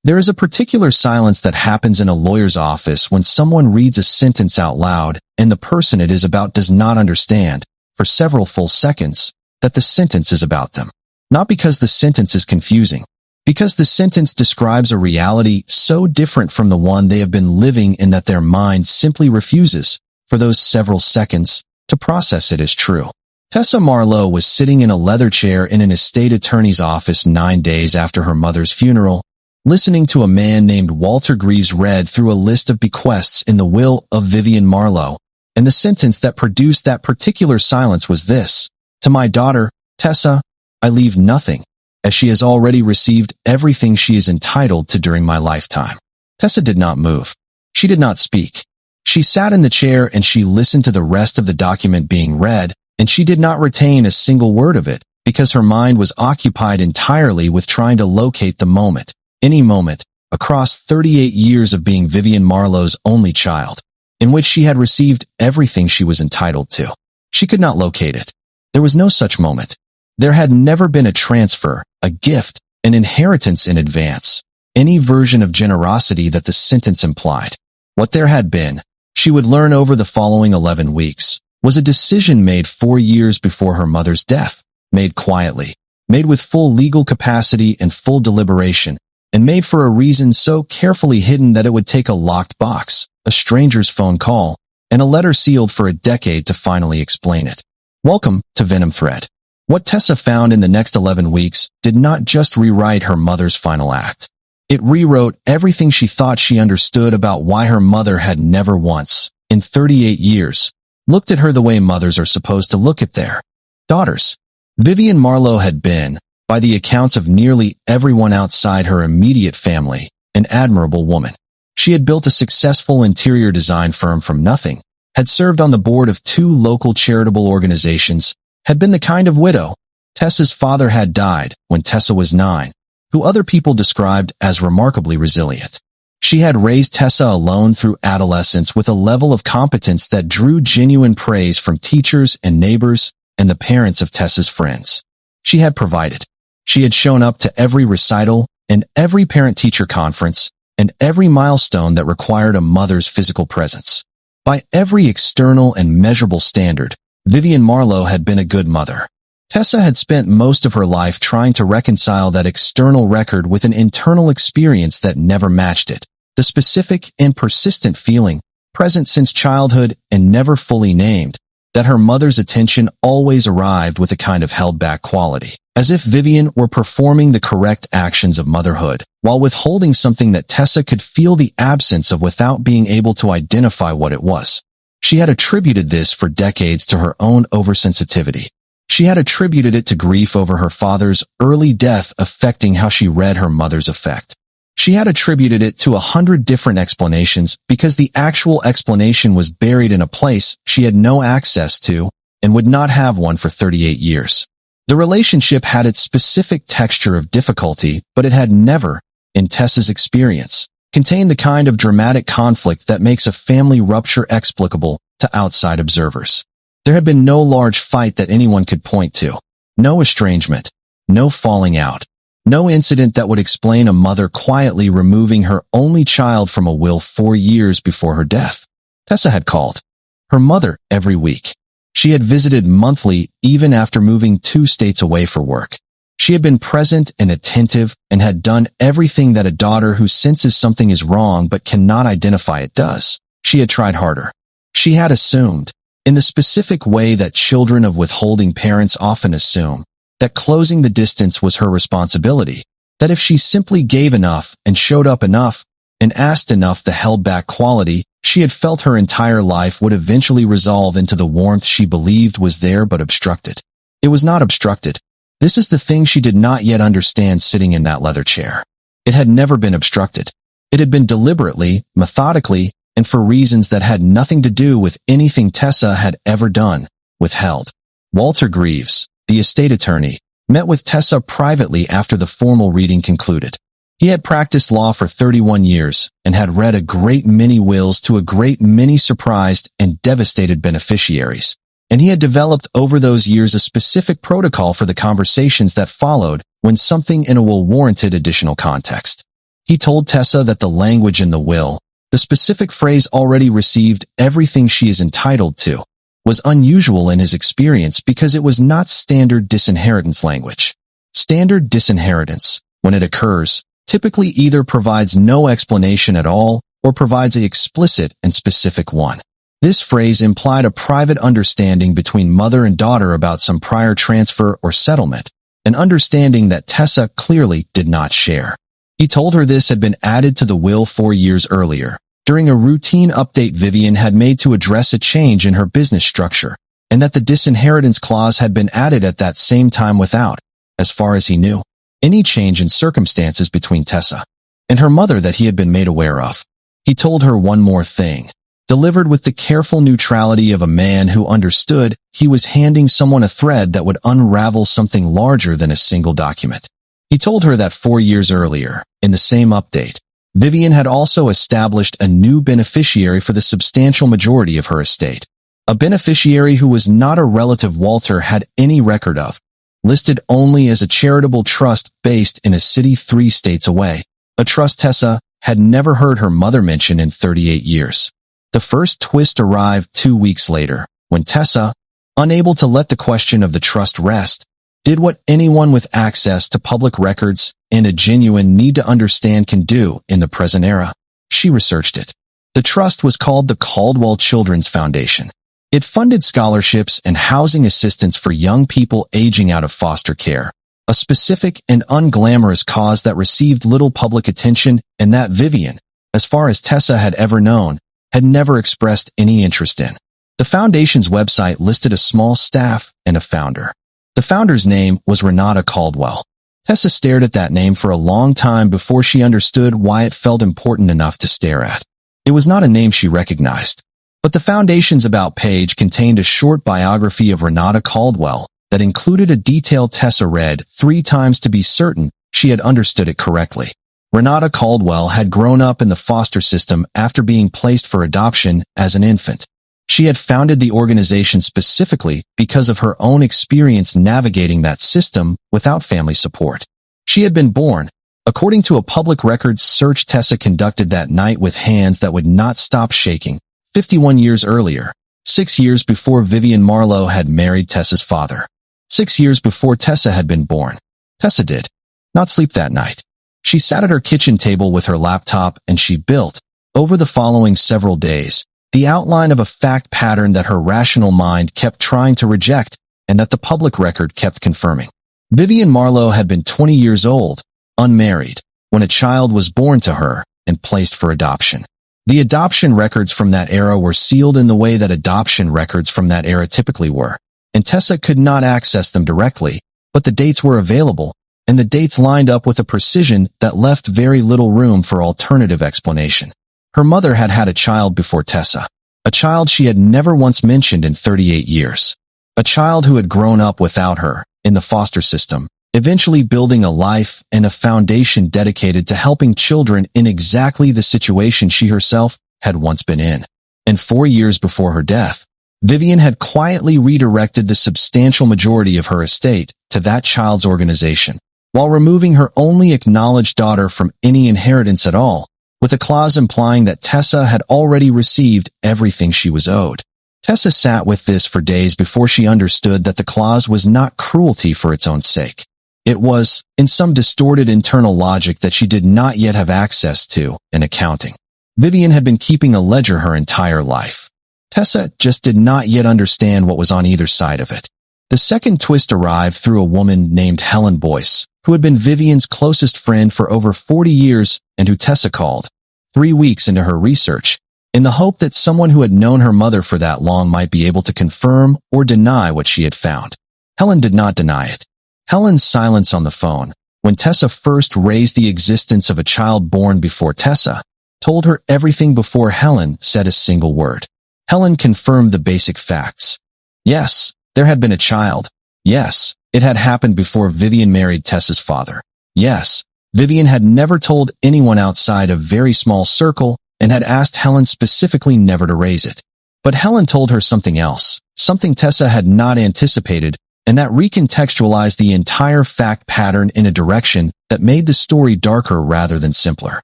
There is a particular silence that happens in a lawyer's office when someone reads a sentence out loud and the person it is about does not understand, for several full seconds, that the sentence is about them. Not because the sentence is confusing, because the sentence describes a reality so different from the one they have been living in that their mind simply refuses, for those several seconds, to process it as true. Tessa Marlowe was sitting in a leather chair in an estate attorney's office 9 days after her mother's funeral, listening to a man named Walter Greaves read through a list of bequests in the will of Vivian Marlowe, and the sentence that produced that particular silence was this: "To my daughter, Tessa, I leave nothing, as she has already received everything she is entitled to during my lifetime." Tessa did not move. She did not speak. She sat in the chair and she listened to the rest of the document being read, and she did not retain a single word of it, because her mind was occupied entirely with trying to locate the moment, any moment, across 38 years of being Vivian Marlowe's only child, in which she had received everything she was entitled to. She could not locate it. There was no such moment. There had never been a transfer, a gift, an inheritance in advance, any version of generosity that the sentence implied. What there had been, she would learn over the following 11 weeks, was a decision made 4 years before her mother's death, made quietly, made with full legal capacity and full deliberation, and made for a reason so carefully hidden that it would take a locked box, a stranger's phone call, and a letter sealed for a decade to finally explain it. Welcome to Venom Thread. What Tessa found in the next 11 weeks did not just rewrite her mother's final act. It rewrote everything she thought she understood about why her mother had never once, in 38 years, looked at her the way mothers are supposed to look at their daughters. Vivian Marlowe had been, by the accounts of nearly everyone outside her immediate family, an admirable woman. She had built a successful interior design firm from nothing, had served on the board of 2 local charitable organizations, had been the kind of widow. Tessa's father had died when Tessa was 9, who other people described as remarkably resilient. She had raised Tessa alone through adolescence with a level of competence that drew genuine praise from teachers and neighbors and the parents of Tessa's friends. She had provided. She had shown up to every recital and every parent-teacher conference and every milestone that required a mother's physical presence. By every external and measurable standard, Vivian Marlowe had been a good mother. Tessa had spent most of her life trying to reconcile that external record with an internal experience that never matched it, the specific and persistent feeling, present since childhood and never fully named, that her mother's attention always arrived with a kind of held-back quality, as if Vivian were performing the correct actions of motherhood, while withholding something that Tessa could feel the absence of without being able to identify what it was. She had attributed this for decades to her own oversensitivity. She had attributed it to grief over her father's early death affecting how she read her mother's effect. She had attributed it to 100 different explanations because the actual explanation was buried in a place she had no access to and would not have one for 38 years. The relationship had its specific texture of difficulty, but it had never, in Tessa's experience, contained the kind of dramatic conflict that makes a family rupture explicable to outside observers. There had been no large fight that anyone could point to, no estrangement, no falling out, no incident that would explain a mother quietly removing her only child from a will 4 years before her death. Tessa had called her mother every week. She had visited monthly even after moving 2 states away for work. She had been present and attentive and had done everything that a daughter who senses something is wrong but cannot identify it does. She had tried harder. She had assumed, in the specific way that children of withholding parents often assume, that closing the distance was her responsibility, that if she simply gave enough and showed up enough and asked enough, the held-back quality she had felt her entire life would eventually resolve into the warmth she believed was there but obstructed. It was not obstructed. This is the thing she did not yet understand sitting in that leather chair. It had never been obstructed. It had been deliberately, methodically, and for reasons that had nothing to do with anything Tessa had ever done, withheld. Walter Greaves, the estate attorney, met with Tessa privately after the formal reading concluded. He had practiced law for 31 years and had read a great many wills to a great many surprised and devastated beneficiaries, and he had developed over those years a specific protocol for the conversations that followed when something in a will warranted additional context. He told Tessa that the language in the will, the specific phrase already received everything she is entitled to, was unusual in his experience because it was not standard disinheritance language. Standard disinheritance, when it occurs, typically either provides no explanation at all or provides an explicit and specific one. This phrase implied a private understanding between mother and daughter about some prior transfer or settlement, an understanding that Tessa clearly did not share. He told her this had been added to the will 4 years earlier, during a routine update Vivian had made to address a change in her business structure, and that the disinheritance clause had been added at that same time without, as far as he knew, any change in circumstances between Tessa and her mother that he had been made aware of. He told her one more thing, delivered with the careful neutrality of a man who understood he was handing someone a thread that would unravel something larger than a single document. He told her that 4 years earlier, in the same update, Vivian had also established a new beneficiary for the substantial majority of her estate, a beneficiary who was not a relative Walter had any record of, listed only as a charitable trust based in a city 3 states away, a trust Tessa had never heard her mother mention in 38 years. The first twist arrived 2 weeks later, when Tessa, unable to let the question of the trust rest, did what anyone with access to public records and a genuine need to understand can do in the present era. She researched it. The trust was called the Caldwell Children's Foundation. It funded scholarships and housing assistance for young people aging out of foster care, a specific and unglamorous cause that received little public attention and that Vivian, as far as Tessa had ever known, had never expressed any interest in. The foundation's website listed a small staff and a founder. The founder's name was Renata Caldwell. Tessa stared at that name for a long time before she understood why it felt important enough to stare at. It was not a name she recognized, but the foundation's About page contained a short biography of Renata Caldwell that included a detail Tessa read 3 times to be certain she had understood it correctly. Renata Caldwell had grown up in the foster system after being placed for adoption as an infant. She had founded the organization specifically because of her own experience navigating that system without family support. She had been born, according to a public records search Tessa conducted that night with hands that would not stop shaking, 51 years earlier, 6 years before Vivian Marlowe had married Tessa's father. 6 years before Tessa had been born. Tessa did not sleep that night. She sat at her kitchen table with her laptop and she built, over the following several days, the outline of a fact pattern that her rational mind kept trying to reject and that the public record kept confirming. Vivian Marlowe had been 20 years old, unmarried, when a child was born to her and placed for adoption. The adoption records from that era were sealed in the way that adoption records from that era typically were, and Tessa could not access them directly, but the dates were available, and the dates lined up with a precision that left very little room for alternative explanation. Her mother had had a child before Tessa, a child she had never once mentioned in 38 years, a child who had grown up without her, in the foster system, eventually building a life and a foundation dedicated to helping children in exactly the situation she herself had once been in. And 4 years before her death, Vivian had quietly redirected the substantial majority of her estate to that child's organization, while removing her only acknowledged daughter from any inheritance at all, with a clause implying that Tessa had already received everything she was owed. Tessa sat with this for days before she understood that the clause was not cruelty for its own sake. It was, in some distorted internal logic that she did not yet have access to, an accounting. Vivian had been keeping a ledger her entire life. Tessa just did not yet understand what was on either side of it. The second twist arrived through a woman named Helen Boyce, who had been Vivian's closest friend for over 40 years and who Tessa called, 3 weeks into her research, in the hope that someone who had known her mother for that long might be able to confirm or deny what she had found. Helen did not deny it. Helen's silence on the phone, when Tessa first raised the existence of a child born before Tessa, told her everything before Helen said a single word. Helen confirmed the basic facts. Yes, there had been a child. Yes, it had happened before Vivian married Tessa's father. Yes, Vivian had never told anyone outside a very small circle and had asked Helen specifically never to raise it. But Helen told her something else, something Tessa had not anticipated and that recontextualized the entire fact pattern in a direction that made the story darker rather than simpler.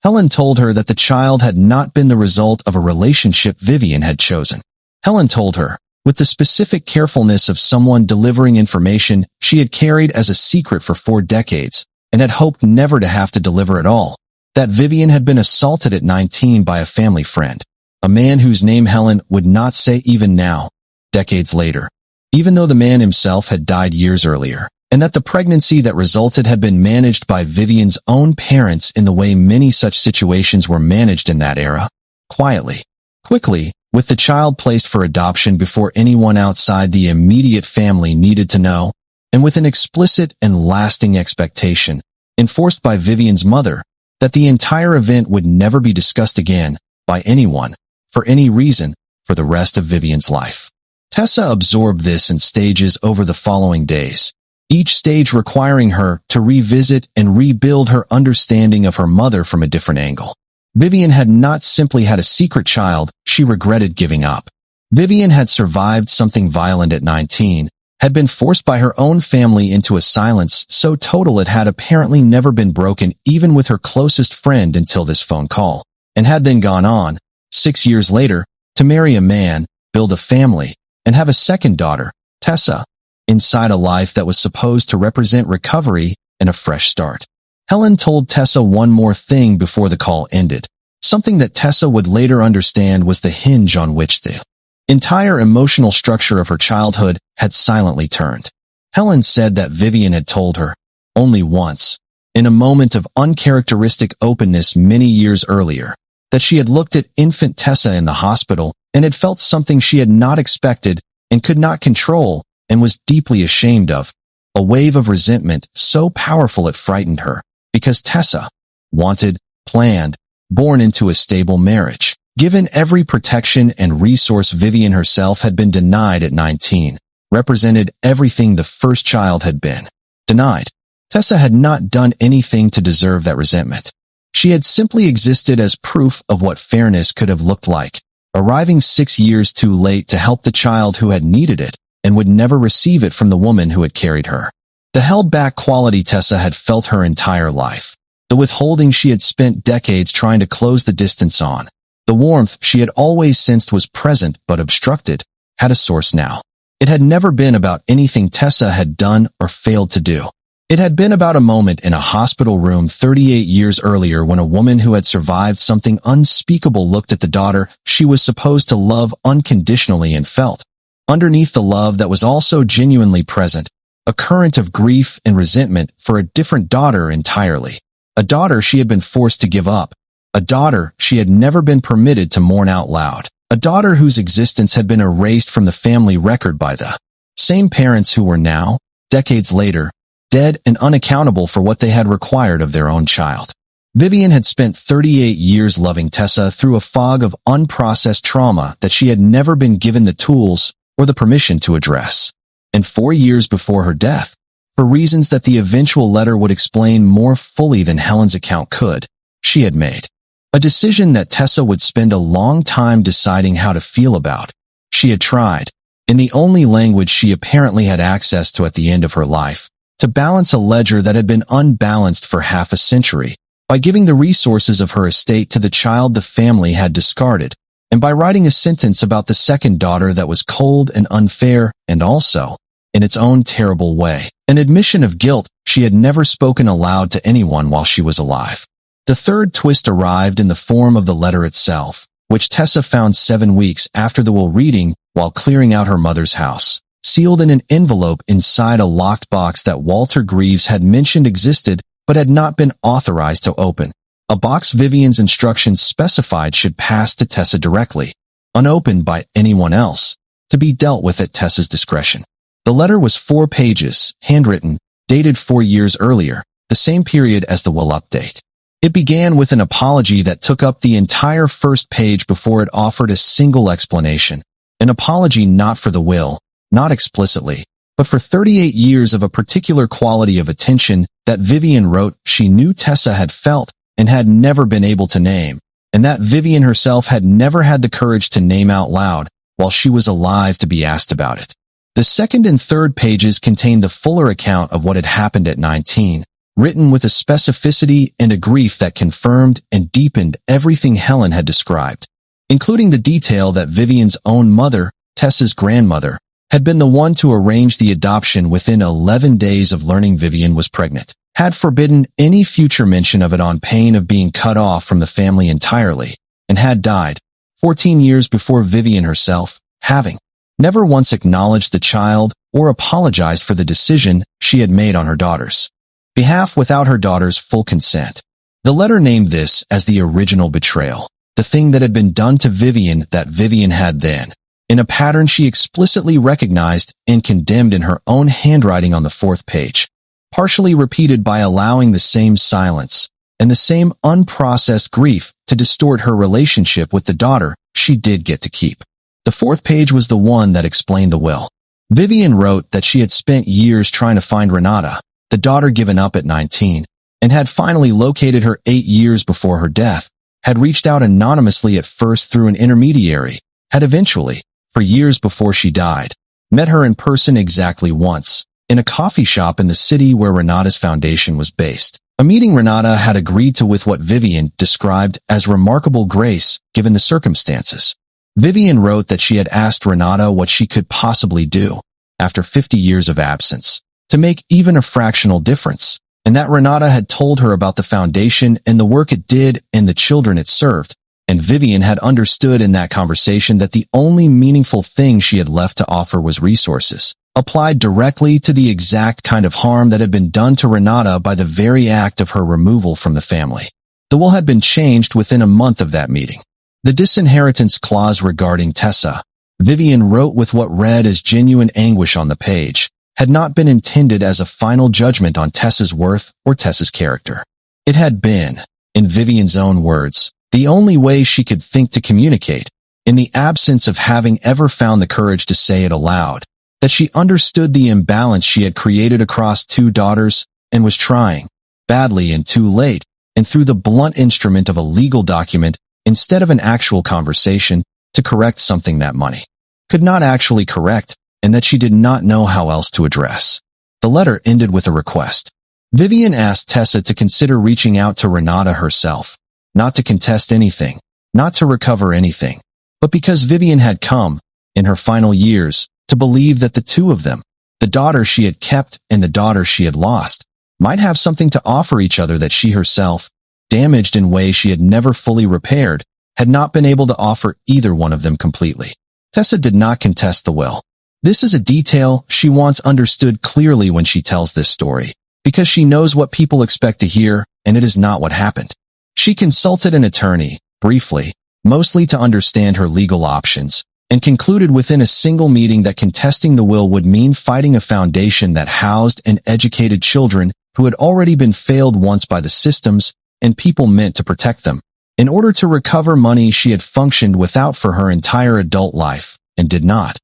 Helen told her that the child had not been the result of a relationship Vivian had chosen. Helen told her, with the specific carefulness of someone delivering information she had carried as a secret for 4 decades and had hoped never to have to deliver at all, that Vivian had been assaulted at 19 by a family friend, a man whose name Helen would not say even now, decades later, even though the man himself had died years earlier, and that the pregnancy that resulted had been managed by Vivian's own parents in the way many such situations were managed in that era, quietly, quickly, with the child placed for adoption before anyone outside the immediate family needed to know, and with an explicit and lasting expectation, enforced by Vivian's mother, that the entire event would never be discussed again, by anyone, for any reason, for the rest of Vivian's life. Tessa absorbed this in stages over the following days, each stage requiring her to revisit and rebuild her understanding of her mother from a different angle. Vivian had not simply had a secret child she regretted giving up. Vivian had survived something violent at 19, had been forced by her own family into a silence so total it had apparently never been broken even with her closest friend until this phone call, and had then gone on, 6 years later, to marry a man, build a family, and have a second daughter, Tessa, inside a life that was supposed to represent recovery and a fresh start. Helen told Tessa one more thing before the call ended, something that Tessa would later understand was the hinge on which the entire emotional structure of her childhood had silently turned. Helen said that Vivian had told her, only once, in a moment of uncharacteristic openness many years earlier, that she had looked at infant Tessa in the hospital and had felt something she had not expected and could not control and was deeply ashamed of, a wave of resentment so powerful it frightened her, because Tessa, wanted, planned, born into a stable marriage, given every protection and resource Vivian herself had been denied at 19, represented everything the first child had been denied. Tessa had not done anything to deserve that resentment. She had simply existed as proof of what fairness could have looked like, arriving 6 years too late to help the child who had needed it and would never receive it from the woman who had carried her. The held-back quality Tessa had felt her entire life, the withholding she had spent decades trying to close the distance on, the warmth she had always sensed was present but obstructed, had a source now. It had never been about anything Tessa had done or failed to do. It had been about a moment in a hospital room 38 years earlier when a woman who had survived something unspeakable looked at the daughter she was supposed to love unconditionally and felt, underneath the love that was also genuinely present, a current of grief and resentment for a different daughter entirely, a daughter she had been forced to give up, a daughter she had never been permitted to mourn out loud, a daughter whose existence had been erased from the family record by the same parents who were now, decades later, dead and unaccountable for what they had required of their own child. Vivian had spent 38 years loving Tessa through a fog of unprocessed trauma that she had never been given the tools or the permission to address. And 4 years before her death, for reasons that the eventual letter would explain more fully than Helen's account could, she had made a decision that Tessa would spend a long time deciding how to feel about. She had tried, in the only language she apparently had access to at the end of her life, to balance a ledger that had been unbalanced for half a century, by giving the resources of her estate to the child the family had discarded, and by writing a sentence about the second daughter that was cold and unfair, and also, in its own terrible way, an admission of guilt she had never spoken aloud to anyone while she was alive. The third twist arrived in the form of the letter itself, which Tessa found 7 weeks after the will reading while clearing out her mother's house, sealed in an envelope inside a locked box that Walter Greaves had mentioned existed but had not been authorized to open, a box Vivian's instructions specified should pass to Tessa directly, unopened by anyone else, to be dealt with at Tessa's discretion. The letter was 4 pages, handwritten, dated 4 years earlier, the same period as the will update. It began with an apology that took up the entire first page before it offered a single explanation, an apology not for the will, not explicitly, but for 38 years of a particular quality of attention that Vivian wrote she knew Tessa had felt and had never been able to name, and that Vivian herself had never had the courage to name out loud while she was alive to be asked about it. The second and third pages contained the fuller account of what had happened at 19, written with a specificity and a grief that confirmed and deepened everything Helen had described, including the detail that Vivian's own mother, Tessa's grandmother, had been the one to arrange the adoption within 11 days of learning Vivian was pregnant, had forbidden any future mention of it on pain of being cut off from the family entirely, and had died 14 years before Vivian herself, having never once acknowledged the child or apologized for the decision she had made on her daughter's behalf without her daughter's full consent. The letter named this as the original betrayal, the thing that had been done to Vivian that Vivian had then, in a pattern she explicitly recognized and condemned in her own handwriting on the fourth page, partially repeated by allowing the same silence and the same unprocessed grief to distort her relationship with the daughter she did get to keep. The fourth page was the one that explained the will. Vivian wrote that she had spent years trying to find Renata, the daughter given up at 19, and had finally located her 8 years before her death, had reached out anonymously at first through an intermediary, had eventually, for years before she died, met her in person exactly once, in a coffee shop in the city where Renata's foundation was based. A meeting Renata had agreed to with what Vivian described as remarkable grace given the circumstances. Vivian wrote that she had asked Renata what she could possibly do, after 50 years of absence, to make even a fractional difference, and that Renata had told her about the foundation and the work it did and the children it served, and Vivian had understood in that conversation that the only meaningful thing she had left to offer was resources, applied directly to the exact kind of harm that had been done to Renata by the very act of her removal from the family. The will had been changed within a month of that meeting. The disinheritance clause regarding Tessa, Vivian wrote with what read as genuine anguish on the page, had not been intended as a final judgment on Tessa's worth or Tessa's character. It had been, in Vivian's own words, the only way she could think to communicate, in the absence of having ever found the courage to say it aloud, that she understood the imbalance she had created across two daughters and was trying, badly and too late, and through the blunt instrument of a legal document instead of an actual conversation, to correct something that money could not actually correct, and that she did not know how else to address. The letter ended with a request. Vivian asked Tessa to consider reaching out to Renata herself, not to contest anything, not to recover anything, but because Vivian had come, in her final years, to believe that the two of them, the daughter she had kept and the daughter she had lost, might have something to offer each other that she herself, damaged in ways she had never fully repaired, had not been able to offer either one of them completely. Tessa did not contest the will. This is a detail she once understood clearly when she tells this story, because she knows what people expect to hear, and it is not what happened. She consulted an attorney, briefly, mostly to understand her legal options, and concluded within a single meeting that contesting the will would mean fighting a foundation that housed and educated children who had already been failed once by the systems and people meant to protect them, in order to recover money she had functioned without for her entire adult life, and did not,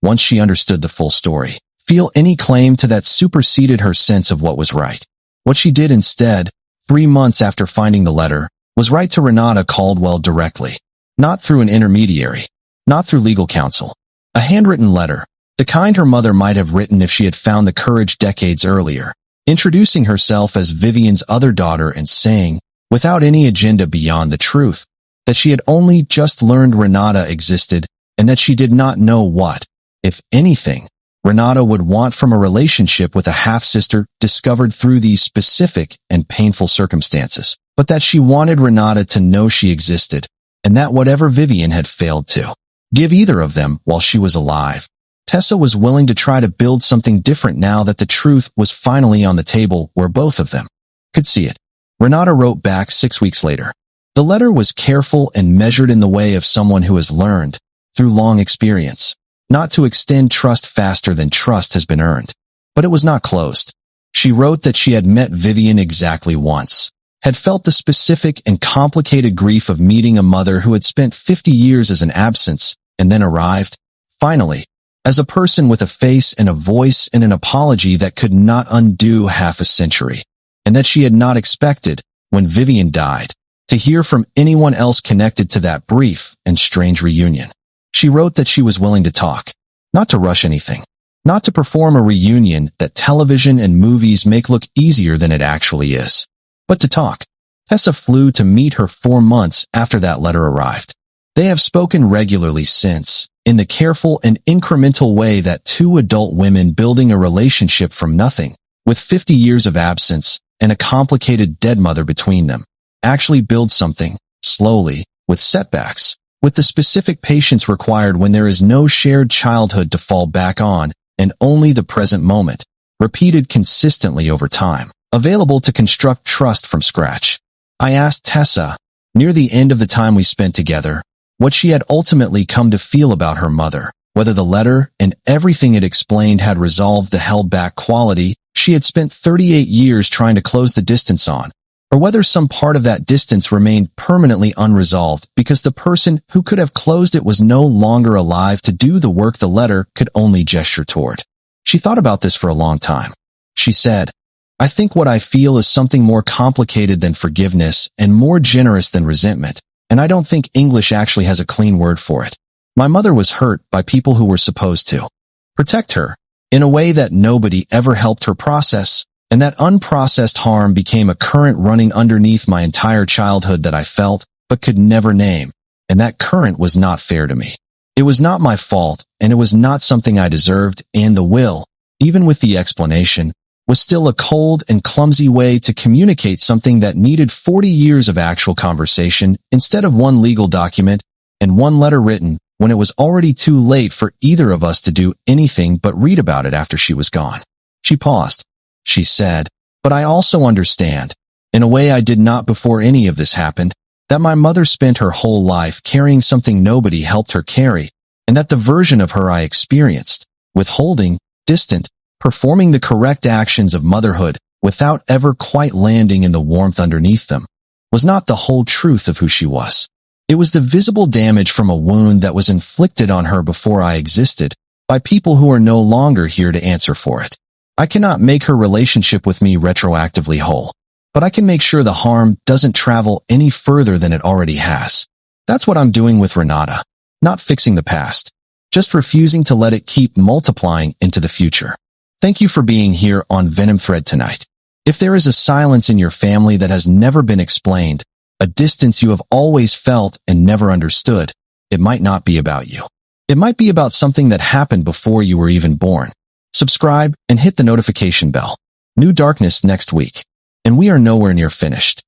once she understood the full story, feel any claim to that superseded her sense of what was right. What she did instead, 3 months after finding the letter, was write to Renata Caldwell directly, not through an intermediary, not through legal counsel. A handwritten letter, the kind her mother might have written if she had found the courage decades earlier, introducing herself as Vivian's other daughter and saying, without any agenda beyond the truth, that she had only just learned Renata existed and that she did not know what, if anything, Renata would want from a relationship with a half-sister discovered through these specific and painful circumstances, but that she wanted Renata to know she existed, and that whatever Vivian had failed to give either of them while she was alive, Tessa was willing to try to build something different now that the truth was finally on the table where both of them could see it. Renata wrote back 6 weeks later. The letter was careful and measured in the way of someone who has learned, through long experience, not to extend trust faster than trust has been earned. But it was not closed. She wrote that she had met Vivian exactly once, had felt the specific and complicated grief of meeting a mother who had spent 50 years as an absence, and then arrived, finally, as a person with a face and a voice and an apology that could not undo half a century, and that she had not expected, when Vivian died, to hear from anyone else connected to that brief and strange reunion. She wrote that she was willing to talk, not to rush anything, not to perform a reunion that television and movies make look easier than it actually is, but to talk. Tessa flew to meet her 4 months after that letter arrived. They have spoken regularly since, in the careful and incremental way that two adult women building a relationship from nothing, with 50 years of absence and a complicated dead mother between them, actually build something, slowly, with setbacks, with the specific patience required when there is no shared childhood to fall back on and only the present moment, repeated consistently over time, available to construct trust from scratch. I asked Tessa, near the end of the time we spent together, what she had ultimately come to feel about her mother, whether the letter and everything it explained had resolved the held-back quality she had spent 38 years trying to close the distance on, or whether some part of that distance remained permanently unresolved because the person who could have closed it was no longer alive to do the work the letter could only gesture toward. She thought about this for a long time. She said, I think what I feel is something more complicated than forgiveness and more generous than resentment, and I don't think English actually has a clean word for it. My mother was hurt by people who were supposed to protect her in a way that nobody ever helped her process, and that unprocessed harm became a current running underneath my entire childhood that I felt but could never name, and that current was not fair to me. It was not my fault, and it was not something I deserved, and the will, even with the explanation, was still a cold and clumsy way to communicate something that needed 40 years of actual conversation instead of one legal document and one letter written when it was already too late for either of us to do anything but read about it after she was gone. She paused. She said, but I also understand, in a way I did not before any of this happened, that my mother spent her whole life carrying something nobody helped her carry, and that the version of her I experienced, withholding, distant, performing the correct actions of motherhood without ever quite landing in the warmth underneath them, was not the whole truth of who she was. It was the visible damage from a wound that was inflicted on her before I existed, by people who are no longer here to answer for it. I cannot make her relationship with me retroactively whole, but I can make sure the harm doesn't travel any further than it already has. That's what I'm doing with Renata, not fixing the past, just refusing to let it keep multiplying into the future. Thank you for being here on Venom Thread tonight. If there is a silence in your family that has never been explained, a distance you have always felt and never understood, it might not be about you. It might be about something that happened before you were even born. Subscribe and hit the notification bell. New darkness next week. And we are nowhere near finished.